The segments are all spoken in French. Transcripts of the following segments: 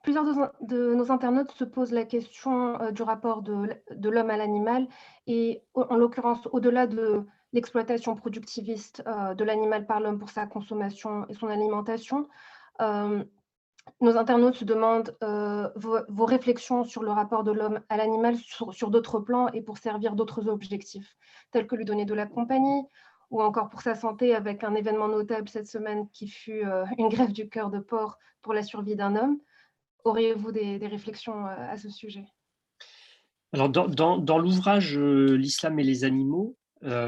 Plusieurs de nos internautes se posent la question, du rapport de l'homme à l'animal et en l'occurrence, au-delà de l'exploitation productiviste, de l'animal par l'homme pour sa consommation et son alimentation, hem, nos internautes se demandent, vos réflexions sur le rapport de l'homme à l'animal sur d'autres plans et pour servir d'autres objectifs, tels que lui donner de la compagnie ou encore pour sa santé avec un événement notable cette semaine qui fut, une greffe du cœur de porc pour la survie d'un homme. Auriez-vous des réflexions, à ce sujet? Alors dans l'ouvrage, «L'islam et les animaux»,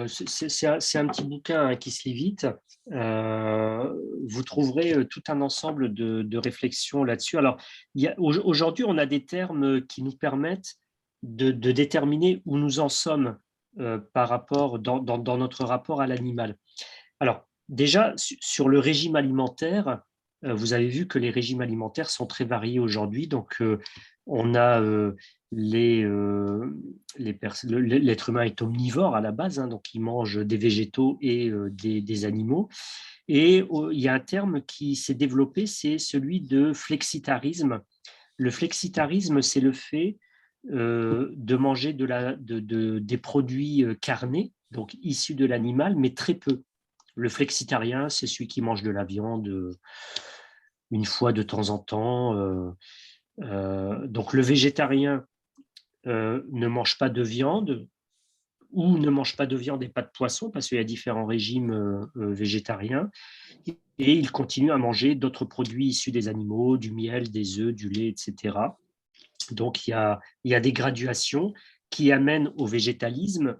c'est un petit bouquin, hein, qui se lit vite. Vous trouverez, tout un ensemble de réflexions là-dessus. Alors, il y a aujourd'hui, on a des termes, qui nous permettent de déterminer où nous en sommes, par rapport dans notre rapport à l'animal. Alors, déjà, sur le régime alimentaire, vous avez vu que les régimes alimentaires sont très variés aujourd'hui. Donc, on a, les, l'être humain est omnivore à la base, hein, donc il mange des végétaux et des animaux. Et il y a un terme qui s'est développé, c'est celui de flexitarisme. Le flexitarisme, c'est le fait, de manger des produits, carnés, donc issus de l'animal, mais très peu. Le flexitarien, c'est celui qui mange de la viande, une fois de temps en temps. Donc le végétarien, ne mange pas de viande ou ne mange pas de viande et pas de poisson parce qu'il y a différents régimes, végétariens, et il continue à manger d'autres produits issus des animaux, du miel, des œufs, du lait et cetera. Donc il y a des graduations qui amènent au végétalisme,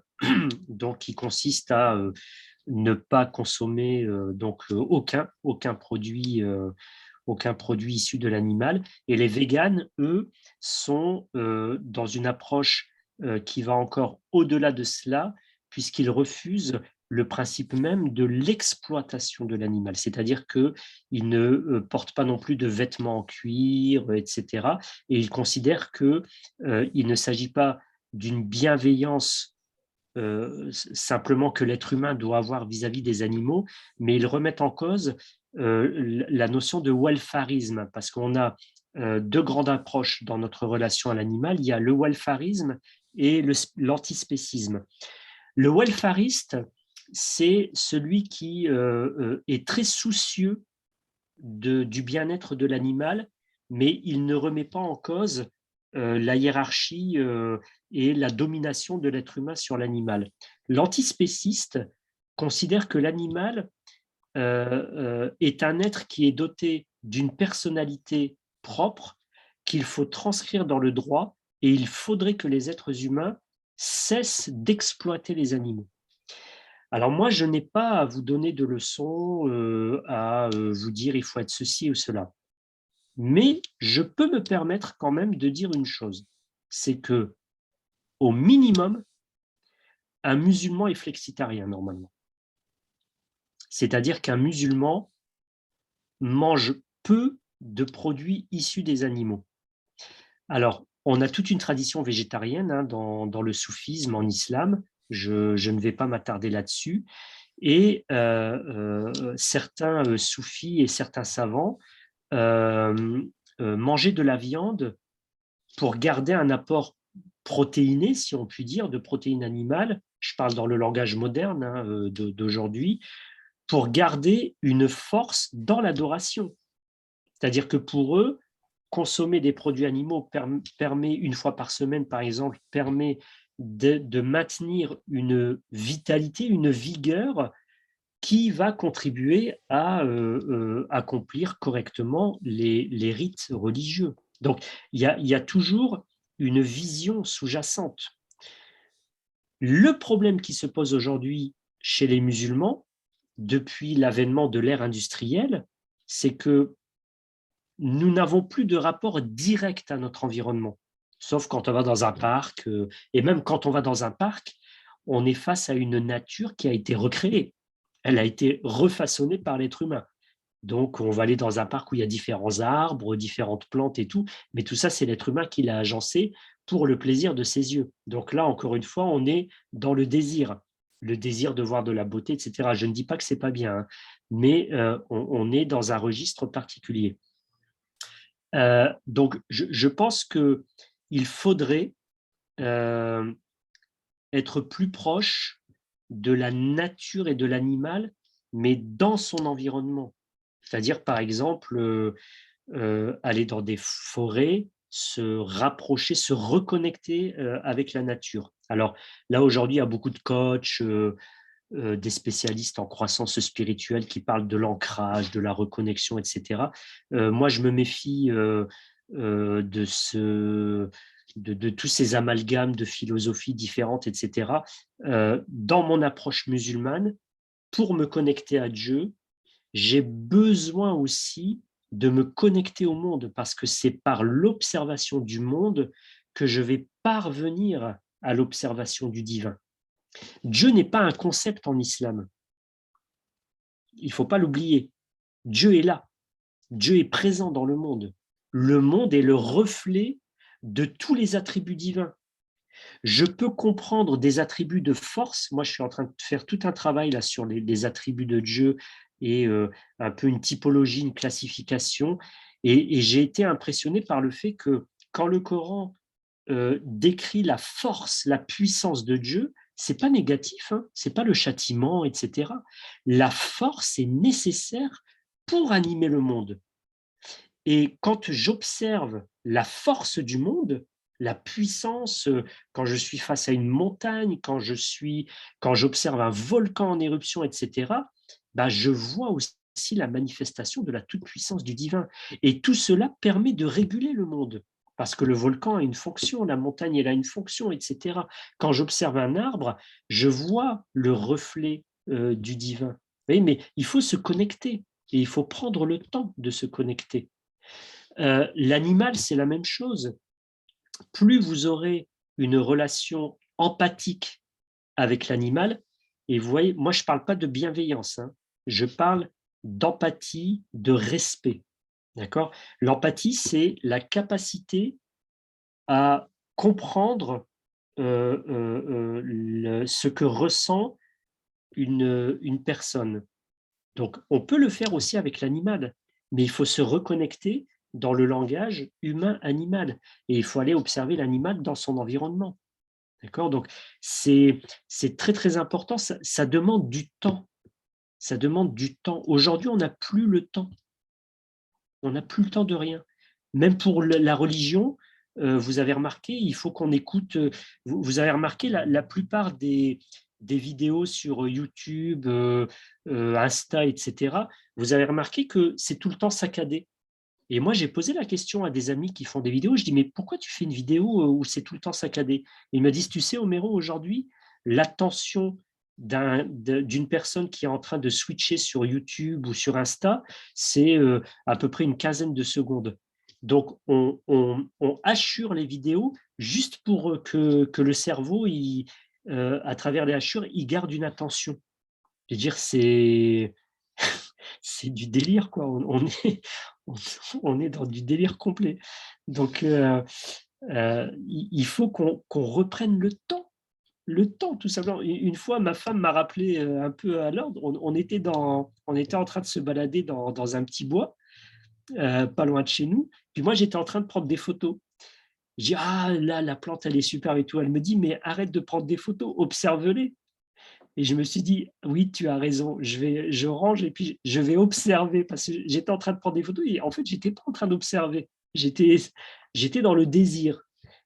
donc qui consiste à, ne pas consommer, aucun produit issu de l'animal. Et les véganes, eux, sont, dans une approche, qui va encore au-delà de cela, puisqu'ils refusent le principe même de l'exploitation de l'animal. C'est-à-dire qu'ils ne, portent pas non plus de vêtements en cuir, et cetera, et ils considèrent que, il ne s'agit pas d'une bienveillance, simplement que l'être humain doit avoir vis-à-vis des animaux, mais ils remettent en cause, la notion de welfarisme, parce qu'on a, 2 grandes approches dans notre relation à l'animal. Il y a le welfarisme et l'antispécisme. Le welfariste, c'est celui qui, est très soucieux du bien-être de l'animal, mais il ne remet pas en cause, la hiérarchie, et la domination de l'être humain sur l'animal. L'antispéciste considère que l'animal, est un être qui est doté d'une personnalité propre, qu'il faut transcrire dans le droit, et il faudrait que les êtres humains cessent d'exploiter les animaux. Alors moi, je n'ai pas à vous donner de leçons, à, vous dire: «Il faut être ceci ou cela». Mais je peux me permettre quand même de dire une chose, c'est que au minimum, un musulman est flexitarien normalement. C'est-à-dire qu'un musulman mange peu de produits issus des animaux. Alors, on a toute une tradition végétarienne, hein, dans le soufisme, en islam. Je ne vais pas m'attarder là-dessus. Et certains, soufis et certains savants, mangeaient de la viande pour garder un apport protéiné, si on peut dire, de protéines animales. Je parle dans le langage moderne, hein, d'aujourd'hui, pour garder une force dans l'adoration. C'est-à-dire que pour eux, consommer des produits animaux permet, une fois par semaine, par exemple, permet de maintenir une vitalité, une vigueur qui va contribuer à, accomplir correctement les rites religieux. Donc il y a toujours une vision sous-jacente. Le problème qui se pose aujourd'hui chez les musulmans, depuis l'avènement de l'ère industrielle, c'est que nous n'avons plus de rapport direct à notre environnement. Sauf quand on va dans un parc, et même quand on va dans un parc, on est face à une nature qui a été recréée. Elle a été refaçonnée par l'être humain. Donc on va aller dans un parc où il y a différents arbres, différentes plantes et tout, mais tout ça, c'est l'être humain qui l'a agencé pour le plaisir de ses yeux. Donc là, encore une fois, on est dans le désir de voir de la beauté, et cetera. Je ne dis pas que c'est pas bien, hein, mais on est dans un registre particulier. Donc, je pense qu'il faudrait être plus proche de la nature et de l'animal, mais dans son environnement. C'est-à-dire, par exemple, aller dans des forêts, se rapprocher, se reconnecter avec la nature. Alors là, aujourd'hui, il y a beaucoup de coachs, des spécialistes en croissance spirituelle qui parlent de l'ancrage, de la reconnexion, etc. Moi, je me méfie de, de tous ces amalgames de philosophies différentes, etc. Dans mon approche musulmane, pour me connecter à Dieu, j'ai besoin aussi de me connecter au monde parce que c'est par l'observation du monde que je vais parvenir à l'observation du divin. Dieu n'est pas un concept en islam. Il ne faut pas l'oublier. Dieu est là. Dieu est présent dans le monde. Le monde est le reflet de tous les attributs divins. Je peux comprendre des attributs de force. Moi, je suis en train de faire tout un travail là sur les attributs de Dieu et un peu une typologie, une classification. Et j'ai été impressionné par le fait que quand le Coran décrit la force, la puissance de Dieu, c'est pas négatif, hein, c'est pas le châtiment, etc. La force est nécessaire pour animer le monde. Et quand j'observe la force du monde, la puissance, quand je suis face à une montagne, quand j'observe un volcan en éruption, etc., bah, je vois aussi la manifestation de la toute-puissance du divin. Et tout cela permet de réguler le monde. Parce que le volcan a une fonction, la montagne elle a une fonction, etc. Quand j'observe un arbre, je vois le reflet du divin. Oui, mais il faut se connecter et il faut prendre le temps de se connecter. L'animal, c'est la même chose. Plus vous aurez une relation empathique avec l'animal, et vous voyez, moi je ne parle pas de bienveillance, hein, je parle d'empathie, de respect. D'accord? L'empathie, c'est la capacité à comprendre ce que ressent une personne. Donc, on peut le faire aussi avec l'animal, mais il faut se reconnecter dans le langage humain-animal et il faut aller observer l'animal dans son environnement. D'accord? Donc, c'est très, très important. Ça demande du temps. Ça demande du temps. Aujourd'hui, on n'a plus le temps. On n'a plus le temps de rien. Même pour la religion, vous avez remarqué, il faut qu'on écoute. Vous avez remarqué, la plupart des vidéos sur YouTube, Insta, etc., vous avez remarqué que c'est tout le temps saccadé. Et moi, j'ai posé la question à des amis qui font des vidéos. Je dis, mais pourquoi tu fais une vidéo où c'est tout le temps saccadé? Ils me disent, tu sais, Homéro, aujourd'hui, l'attention d'une personne qui est en train de switcher sur YouTube ou sur Insta, c'est à peu près une quinzaine de secondes. Donc, on hachure les vidéos juste pour que le cerveau, à travers les hachures, il garde une attention. Je veux dire, c'est du délire, quoi. On est dans du délire complet. Donc, il faut qu'on reprenne le temps, tout simplement. Une fois, ma femme m'a rappelé un peu à l'ordre. On était en train de se balader dans un petit bois, pas loin de chez nous. Puis moi, j'étais en train de prendre des photos. Je dis, ah là, la plante, elle est super et tout. Elle me dit, mais arrête de prendre des photos, observe-les. Et je me suis dit, oui, tu as raison, je range et puis je vais observer parce que j'étais en train de prendre des photos et en fait, j'étais pas en train d'observer. J'étais dans le désir.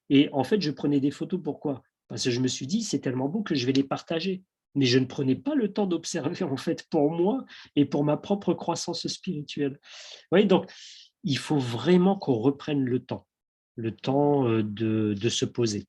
Et en fait, je prenais des photos. Pourquoi? Parce que je me suis dit, c'est tellement beau que je vais les partager. Mais je ne prenais pas le temps d'observer, en fait, pour moi et pour ma propre croissance spirituelle. Oui, donc, il faut vraiment qu'on reprenne le temps de se poser.